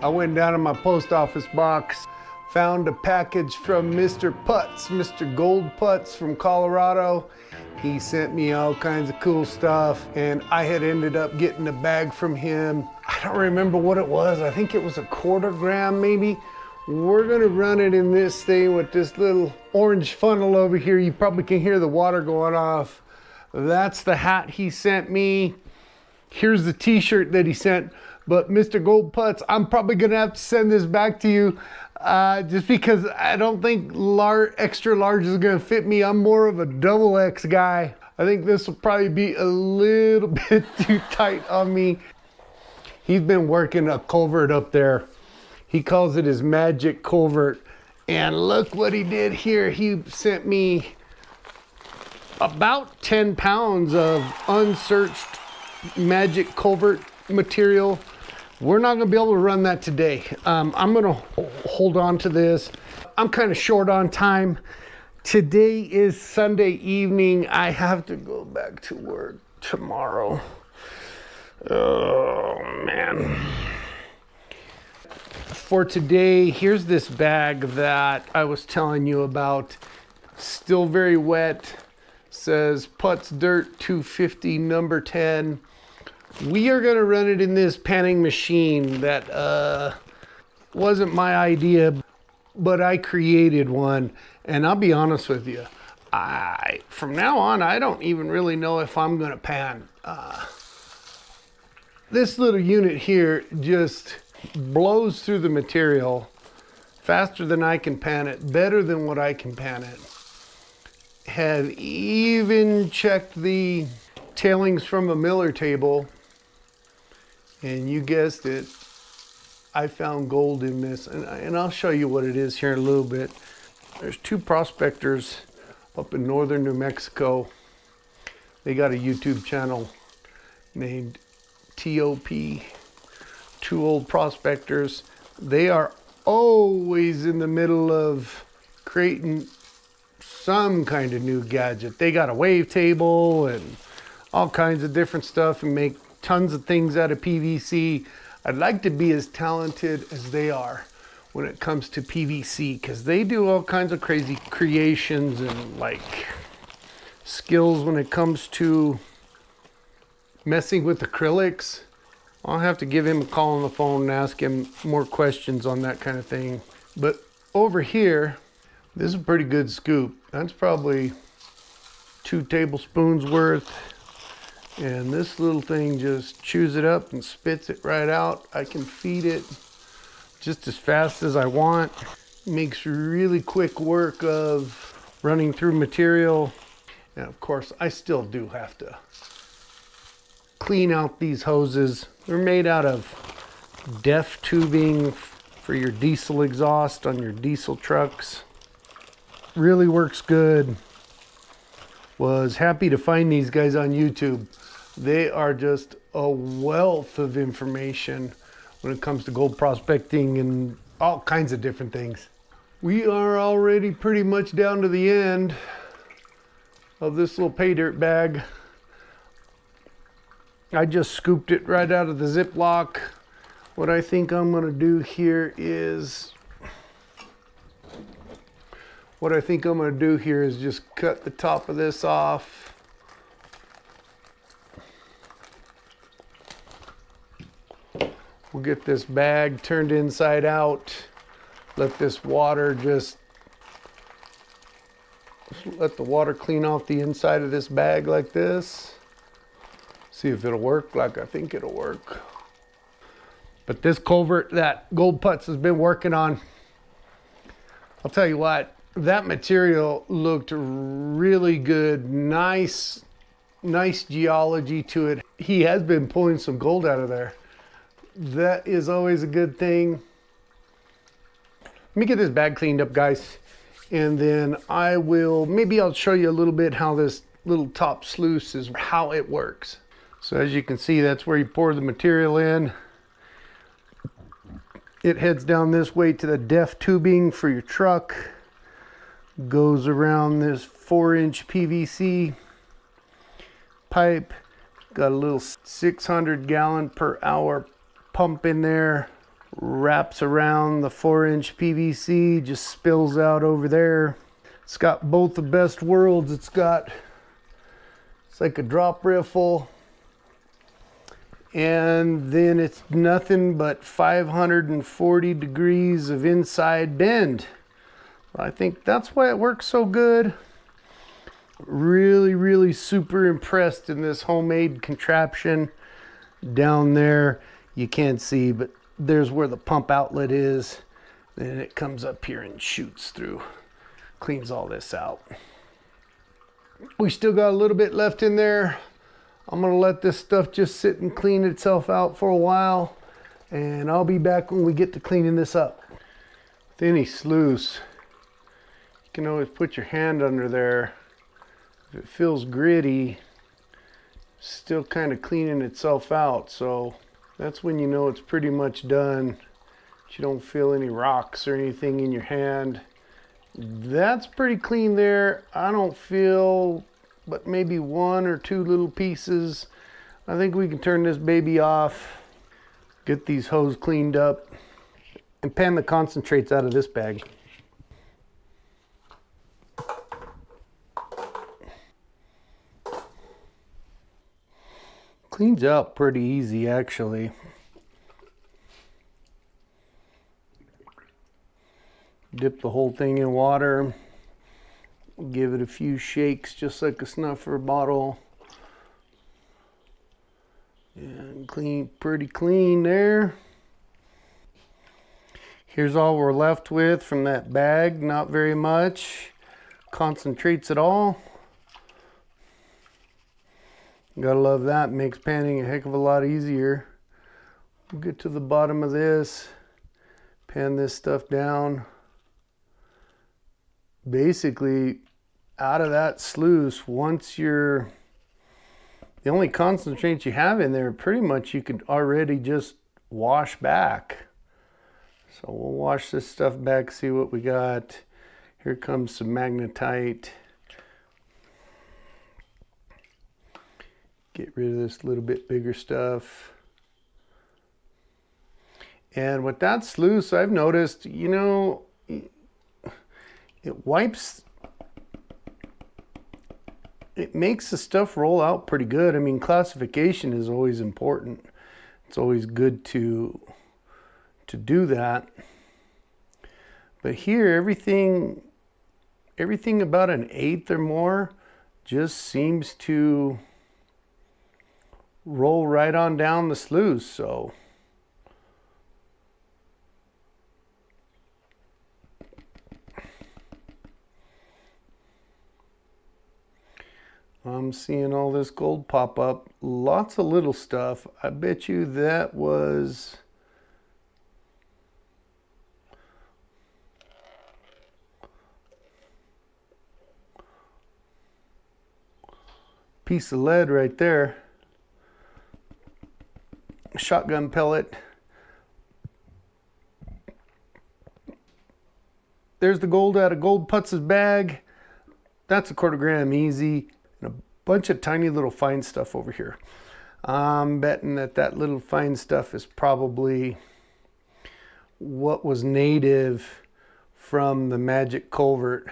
I went down to my post office box, found a package from Mr. Putz, Mr. Gold Putz from Colorado. He sent me all kinds of cool stuff, and I had ended up getting a bag from him. I don't remember what it was. I think it was a 1/4 gram maybe. We're gonna run it in this thing with this little orange funnel over here. You probably can hear the water going off. That's the hat he sent me. Here's the t-shirt that he sent. But Mr. Gold Putz, I'm probably gonna have to send this back to you just because I don't think extra large is gonna fit me. I'm more of a double X guy. I think this will probably be a little bit too tight on me. He's been working a culvert up there. He calls it his magic culvert. And look what he did here. He sent me about 10 pounds of unsearched magic culvert material. We're not gonna be able to run that today. I'm gonna hold on to this. I'm kind of short on time. Today is Sunday evening. I have to go back to work tomorrow. Oh man. For today, here's this bag that I was telling you about. Still very wet. Says Putz Dirt 250 number 10. We are gonna run it in this panning machine that wasn't my idea, but I created one. And I'll be honest with you, from now on, I don't even really know if I'm gonna pan. This little unit here just blows through the material faster than I can pan it, better than what I can pan it. Have even checked the tailings from a miller table, and you guessed it, I found gold in this, and I'll show you what it is here in a little bit. There's 2 prospectors up in northern New Mexico. They got a YouTube channel named TOP, 2 old prospectors. They are always in the middle of creating some kind of new gadget. They got a wave table and all kinds of different stuff and make tons of things out of PVC. I'd like to be as talented as they are when it comes to PVC, because they do all kinds of crazy creations and like skills when it comes to messing with acrylics. I'll have to give him a call on the phone and ask him more questions on that kind of thing. But over here, this is a pretty good scoop. That's probably 2 tablespoons worth. And this little thing just chews it up and spits it right out. I can feed it just as fast as I want. Makes really quick work of running through material. And of course, I still do have to clean out these hoses. They're made out of DEF tubing for your diesel exhaust on your diesel trucks. Really works good. Was happy to find these guys on YouTube. They are just a wealth of information when it comes to gold prospecting and all kinds of different things. We are already pretty much down to the end of this little Paydirt bag. I just scooped it right out of the Ziploc. What I think I'm gonna do here is just cut the top of this off. We'll get this bag turned inside out. Let this water let the water clean off the inside of this bag like this. See if it'll work like I think it'll work. But this culvert that Gold Putz has been working on, I'll tell you what, that material looked really good. Nice geology to it. He has been pulling some gold out of there. That is always a good thing. Let me get this bag cleaned up, guys. And then maybe I'll show you a little bit how this little top sluice is, how it works. So as you can see, that's where you pour the material in. It heads down this way to the DEF tubing for your truck. Goes around this 4-inch PVC pipe. Got a little 600 gallon per hour pump in there. wraps around the 4-inch PVC, just spills out over there. It's got both the best worlds. It's like a drop riffle, and then it's nothing but 540 degrees of inside bend. I think that's why it works so good. Really, really super impressed in this homemade contraption. Down there, you can't see, but there's where the pump outlet is. Then it comes up here and shoots through, cleans all this out. We still got a little bit left in there. I'm gonna let this stuff just sit and clean itself out for a while, and I'll be back when we get to cleaning this up. With any sluice, you can always put your hand under there. If it feels gritty, still kind of cleaning itself out, so that's when you know it's pretty much done. You don't feel any rocks or anything in your hand. That's pretty clean there. I don't feel but maybe 1 or 2 little pieces. I think we can turn this baby off, get these hose cleaned up, and pan the concentrates out of this bag. Cleans out pretty easy, actually. Dip the whole thing in water. Give it a few shakes just like a snuffer bottle. And clean, pretty clean there. Here's all we're left with from that bag. Not very much. Concentrates at all. Gotta love that. Makes panning a heck of a lot easier. We'll get to the bottom of this. Pan this stuff down. Basically, out of that sluice, once the only concentrates you have in there, pretty much you could already just wash back. So we'll wash this stuff back, see what we got. Here comes some magnetite. Get rid of this little bit bigger stuff. And with that sluice, I've noticed, you know, it wipes, it makes the stuff roll out pretty good. I mean, classification is always important. It's always good to do that. But here, everything about 1/8 or more just seems to roll right on down the sluice. So I'm seeing all this gold pop up. Lots of little stuff. I bet you that was a piece of lead right there. Shotgun pellet. There's the gold out of Gold Putz's bag. That's a 1/4 gram easy. And a bunch of tiny little fine stuff over here. I'm betting that little fine stuff is probably what was native from the magic culvert.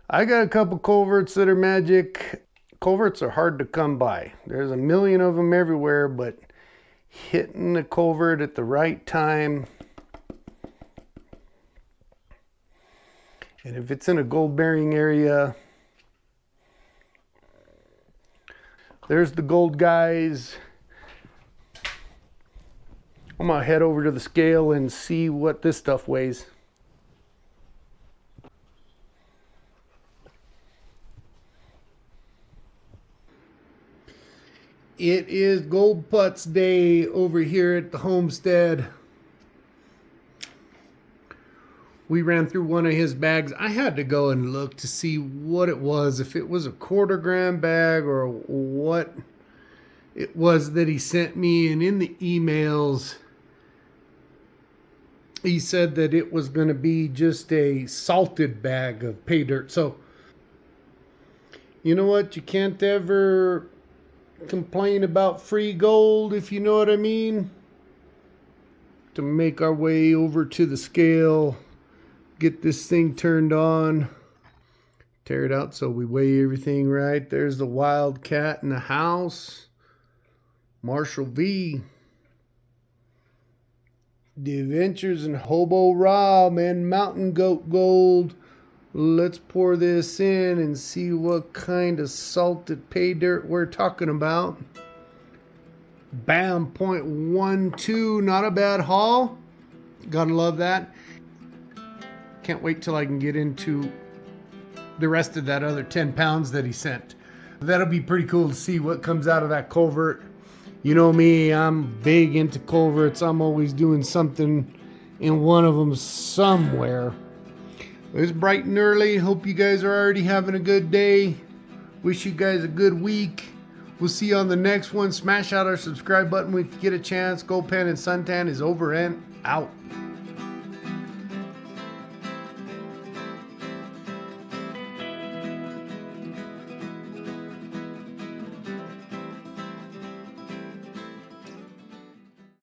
I got a couple culverts that are magic. Culverts are hard to come by. There's a million of them everywhere, but hitting the culvert at the right time, and if it's in a gold bearing area. There's the gold guys. I'm gonna head over to the scale and see what this stuff weighs. It is Gold Putz day over here at the homestead. We ran through one of his bags. I had to go and look to see what it was, if it was a 1/4 gram bag or what it was that he sent me. And in the emails, he said that it was going to be just a salted bag of Paydirt. So, you know what? You can't ever complain about free gold, if you know what I mean. to make our way over to the scale, get this thing turned on, tear it out so we weigh everything right. There's the Wildcat in the house, Marshall V, The Adventures in Hobo Rob, and Mountain Goat Gold. Let's pour this in and see what kind of salted pay dirt we're talking about. Bam, 0.12, not a bad haul. Gotta love that. Can't wait till I can get into the rest of that other 10 pounds that he sent. That'll be pretty cool to see what comes out of that culvert. You know me, I'm big into culverts. I'm always doing something in one of them somewhere. It's bright and early. Hope you guys are already having a good day. Wish you guys a good week. We'll see you on the next one. Smash out our subscribe button if you get a chance. Goldpan Suntan is over and out.